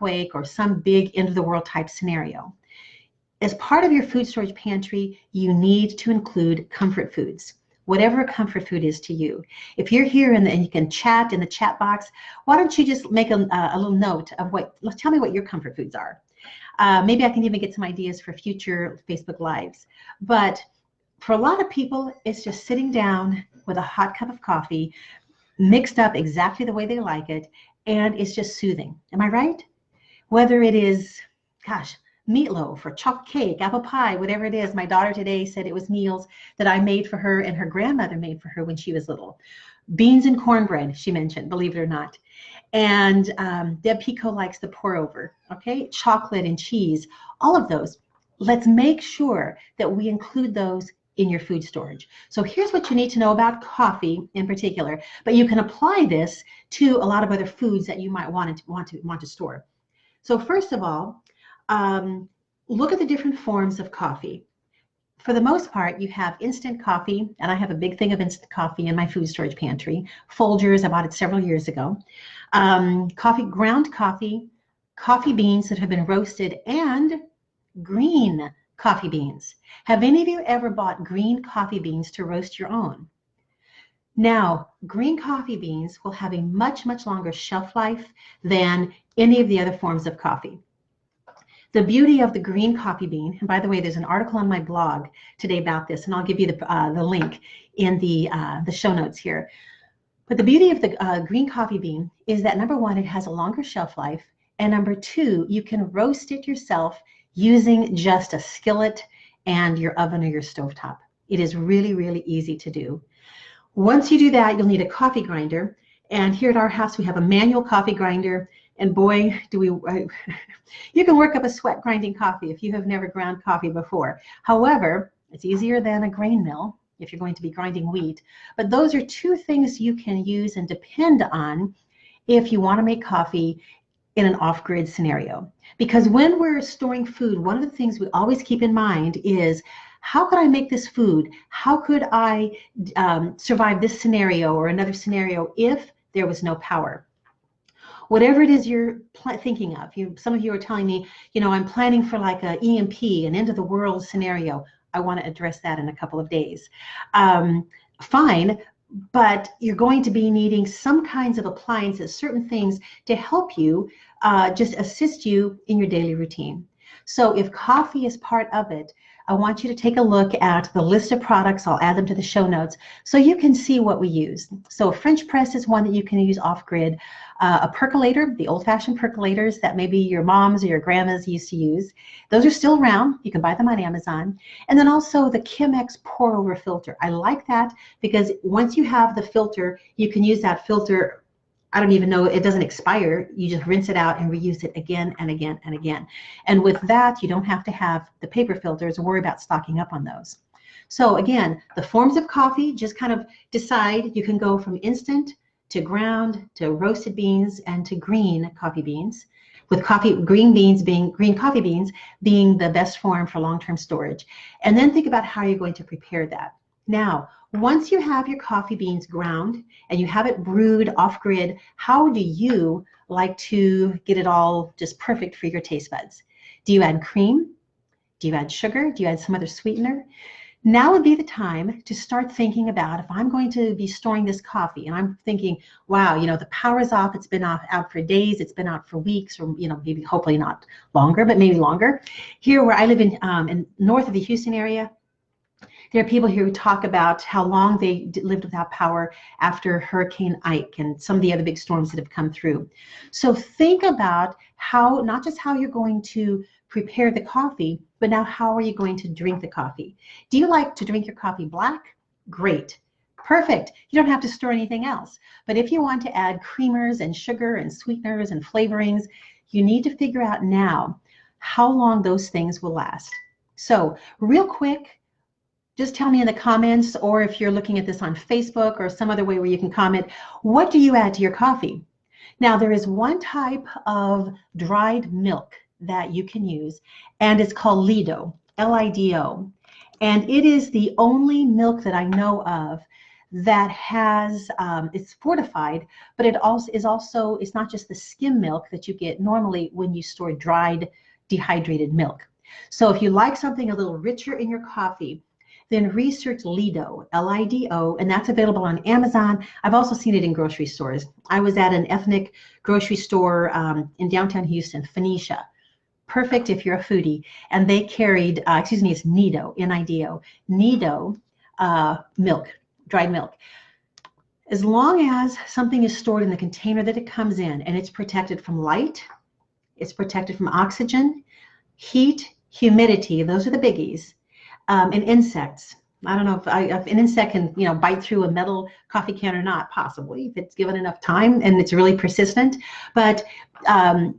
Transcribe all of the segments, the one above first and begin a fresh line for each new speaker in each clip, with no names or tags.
earthquake or some big end of the world type scenario. As part of your food storage pantry, you need to include comfort foods, whatever comfort food is to you. If you're here and you can chat in the chat box, why don't you just make a little note of tell me what your comfort foods are. Maybe I can even get some ideas for future Facebook Lives. But for a lot of people, it's just sitting down with a hot cup of coffee, mixed up exactly the way they like it, and it's just soothing. Am I right? Whether it is, gosh, meatloaf or chocolate cake, apple pie, whatever it is. My daughter today said it was meals that I made for her and her grandmother made for her when she was little. Beans and cornbread, she mentioned, believe it or not. And Deb Pico likes the pour over, okay? Chocolate and cheese, all of those. Let's make sure that we include those in your food storage. So here's what you need to know about coffee in particular, but you can apply this to a lot of other foods that you might want to store. So first of all, look at the different forms of coffee. For the most part, you have instant coffee, and I have a big thing of instant coffee in my food storage pantry. Folgers, I bought it several years ago. Ground coffee, coffee beans that have been roasted, and green coffee beans. Have any of you ever bought green coffee beans to roast your own? Now, green coffee beans will have a much, much longer shelf life than any of the other forms of coffee. The beauty of the green coffee bean, and by the way, there's an article on my blog today about this, and I'll give you the link in the show notes here. But the beauty of the green coffee bean is that, number one, it has a longer shelf life, and number two, you can roast it yourself using just a skillet and your oven or your stovetop. It is really, really easy to do. Once you do that, you'll need a coffee grinder, and here at our house we have a manual coffee grinder. And boy, you can work up a sweat grinding coffee if you have never ground coffee before. However, it's easier than a grain mill if you're going to be grinding wheat. But those are two things you can use and depend on if you want to make coffee in an off-grid scenario. Because when we're storing food, one of the things we always keep in mind is, how could I make this food? How could I survive this scenario or another scenario if there was no power? Whatever it is you're thinking of, some of you are telling me, I'm planning for like an EMP, an end of the world scenario. I want to address that in a couple of days. Fine, but you're going to be needing some kinds of appliances, certain things to help you, just assist you in your daily routine. So if coffee is part of it, I want you to take a look at the list of products. I'll add them to the show notes so you can see what we use. So a French press is one that you can use off-grid. A percolator, the old-fashioned percolators that maybe your moms or your grandmas used to use. Those are still around. You can buy them on Amazon. And then also the Chemex pour-over filter. I like that because once you have the filter, you can use that filter. I don't even know, it doesn't expire. You just rinse it out and reuse it again and again and again. And with that, you don't have to have the paper filters or worry about stocking up on those. So again, the forms of coffee, just kind of decide. You can go from instant to ground to roasted beans and to green coffee beans, with green coffee beans being the best form for long-term storage. And then think about how you're going to prepare that. Now, once you have your coffee beans ground and you have it brewed off-grid, how do you like to get it all just perfect for your taste buds? Do you add cream? Do you add sugar? Do you add some other sweetener? Now would be the time to start thinking about, if I'm going to be storing this coffee and I'm thinking, wow, the power's off, it's been out for days, it's been out for weeks, or maybe hopefully not longer, but maybe longer. Here where I live in north of the Houston area, there are people here who talk about how long they lived without power after Hurricane Ike and some of the other big storms that have come through. So think about not just how you're going to prepare the coffee, but now how are you going to drink the coffee? Do you like to drink your coffee black? Great. Perfect. You don't have to store anything else. But if you want to add creamers and sugar and sweeteners and flavorings, you need to figure out now how long those things will last. So real quick, just tell me in the comments, or if you're looking at this on Facebook or some other way where you can comment, what do you add to your coffee? Now, there is one type of dried milk that you can use, and it's called Lido, L-I-D-O. And it is the only milk that I know of that has, it's fortified, but it also is also, it's not just the skim milk that you get normally when you store dried, dehydrated milk. So if you like something a little richer in your coffee, then research Lido, Lido, and that's available on Amazon. I've also seen it in grocery stores. I was at an ethnic grocery store in downtown Houston, Phoenicia. Perfect if you're a foodie. And they carried, excuse me, it's Nido, Nido, Nido milk, dried milk. As long as something is stored in the container that it comes in and it's protected from light, it's protected from oxygen, heat, humidity, those are the biggies, and insects. I don't know if an insect can, bite through a metal coffee can or not, possibly, if it's given enough time and it's really persistent. But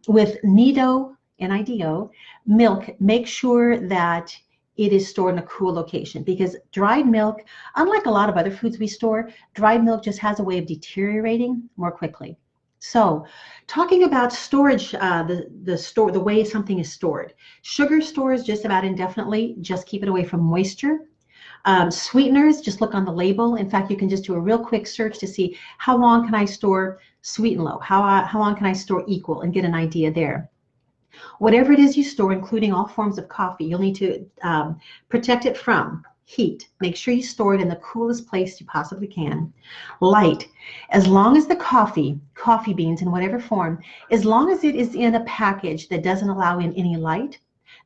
with Nido, Nido milk, make sure that it is stored in a cool location, because dried milk, unlike a lot of other foods we store, dried milk just has a way of deteriorating more quickly. So, talking about storage, the way something is stored. Sugar stores just about indefinitely. Just keep it away from moisture. Sweeteners, just look on the label. In fact, you can just do a real quick search to see how long can I store sweet and low. How long can I store equal, and get an idea there. Whatever it is you store, including all forms of coffee, you'll need to protect it from heat. Make sure you store it in the coolest place you possibly can. Light. As long as the coffee beans in whatever form, as long as it is in a package that doesn't allow in any light,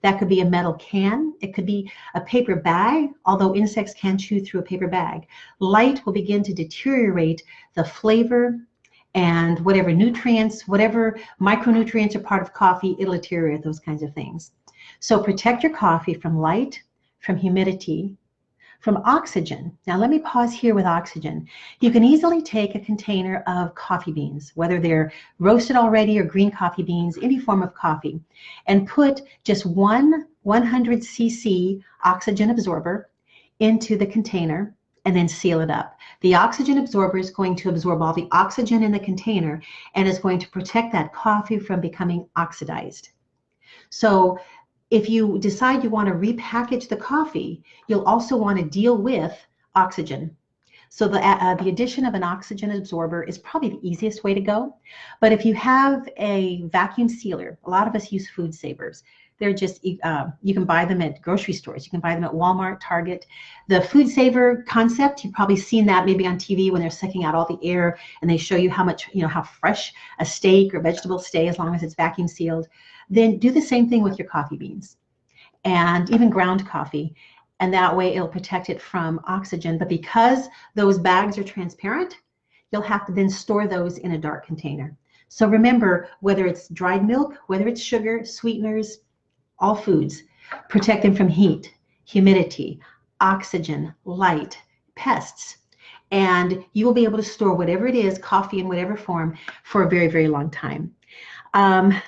that could be a metal can, it could be a paper bag, although insects can chew through a paper bag. Light will begin to deteriorate the flavor and whatever nutrients, whatever micronutrients are part of coffee, it'll deteriorate those kinds of things. So protect your coffee from light, from humidity, from oxygen. Now let me pause here with oxygen. You can easily take a container of coffee beans, whether they're roasted already or green coffee beans, any form of coffee, and put just one 100 cc oxygen absorber into the container, and then seal it up. The oxygen absorber is going to absorb all the oxygen in the container and is going to protect that coffee from becoming oxidized. So if you decide you want to repackage the coffee, you'll also want to deal with oxygen. So the addition of an oxygen absorber is probably the easiest way to go. But if you have a vacuum sealer, a lot of us use food savers. They're just, you can buy them at grocery stores. You can buy them at Walmart, Target. The food saver concept, you've probably seen that maybe on TV when they're sucking out all the air and they show you how much, how fresh a steak or vegetables stay as long as it's vacuum sealed. Then do the same thing with your coffee beans and even ground coffee. And that way it'll protect it from oxygen. But because those bags are transparent, you'll have to then store those in a dark container. So remember, whether it's dried milk, whether it's sugar, sweeteners, all foods, protect them from heat, humidity, oxygen, light, pests, and you will be able to store whatever it is, coffee in whatever form, for a very, very long time.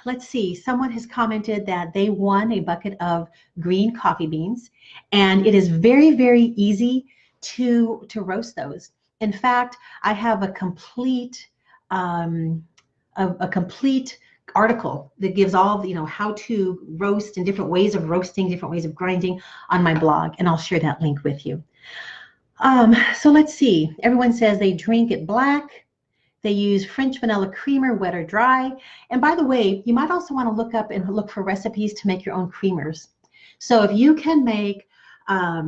Let's see, someone has commented that they won a bucket of green coffee beans, and it is very, very easy to roast those. In fact, I have a complete article that gives all the, how to roast and different ways of roasting, different ways of grinding on my blog, and I'll share that link with you. So let's see. Everyone says they drink it black. They use French vanilla creamer, wet or dry. And by the way, you might also want to look for recipes to make your own creamers. So if you can make a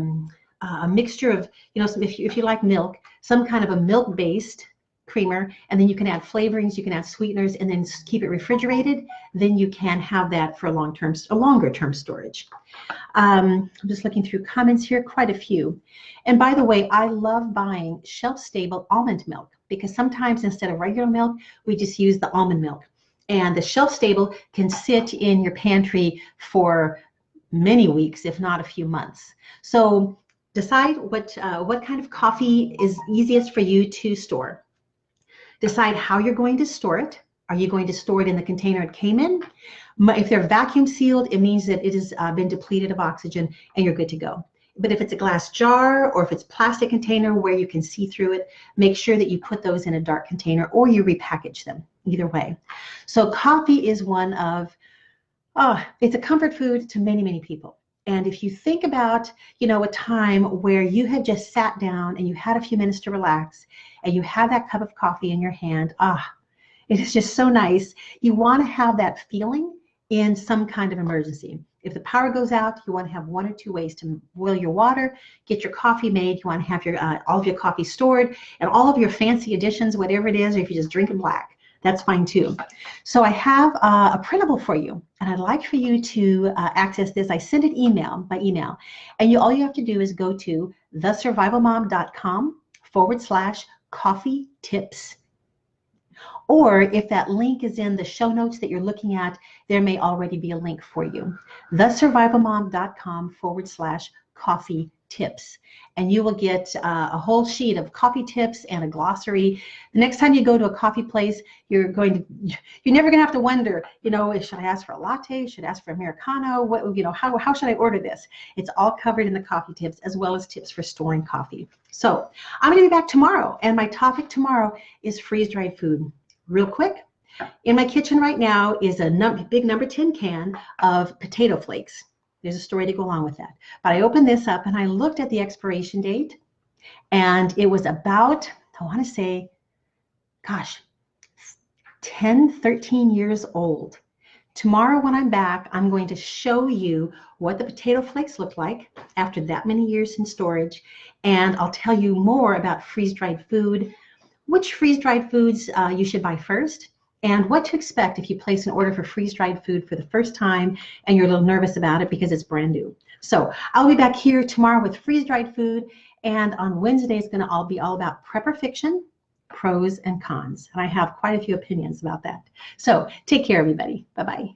mixture of, if you like milk, some kind of a milk-based creamer, and then you can add flavorings, you can add sweeteners, and then keep it refrigerated, then you can have that for a longer term storage. I'm just looking through comments here, quite a few. And by the way, I love buying shelf-stable almond milk, because sometimes instead of regular milk, we just use the almond milk. And the shelf-stable can sit in your pantry for many weeks, if not a few months. So decide what kind of coffee is easiest for you to store. Decide how you're going to store it. Are you going to store it in the container it came in? If they're vacuum sealed, it means that it has been depleted of oxygen and you're good to go. But if it's a glass jar or if it's plastic container where you can see through it, make sure that you put those in a dark container or you repackage them, either way. So coffee is one of, it's a comfort food to many, many people. And if you think about, you know, a time where you had just sat down and you had a few minutes to relax and you had that cup of coffee in your hand, it is just so nice. You want to have that feeling in some kind of emergency. If the power goes out, you want to have one or two ways to boil your water, get your coffee made. You want to have your all of your coffee stored and all of your fancy additions, whatever it is, or if you just drink it black, that's fine too. So I have a printable for you, and I'd like for you to access this. I send it by email, and all you have to do is go to thesurvivalmom.com/coffee tips. Or if that link is in the show notes that you're looking at, there may already be a link for you. thesurvivalmom.com/coffee tips. And you will get a whole sheet of coffee tips and a glossary. The next time you go to a coffee place, you're never going to have to wonder, you know, should I ask for a latte? Should I ask for Americano? What, you know, how should I order this? It's all covered in the coffee tips, as well as tips for storing coffee. So I'm going to be back tomorrow, and my topic tomorrow is freeze-dried food. Real quick, in my kitchen right now is a big number 10 can of potato flakes. There's a story to go along with that. But I opened this up and I looked at the expiration date, and it was about, I want to say, gosh, 10, 13 years old. Tomorrow when I'm back, I'm going to show you what the potato flakes look like after that many years in storage, and I'll tell you more about freeze-dried food, which freeze-dried foods you should buy first, and what to expect if you place an order for freeze-dried food for the first time and you're a little nervous about it because it's brand new. So I'll be back here tomorrow with freeze-dried food, and on Wednesday it's going to be all about prepper fiction, pros and cons. And I have quite a few opinions about that. So take care, everybody. Bye-bye.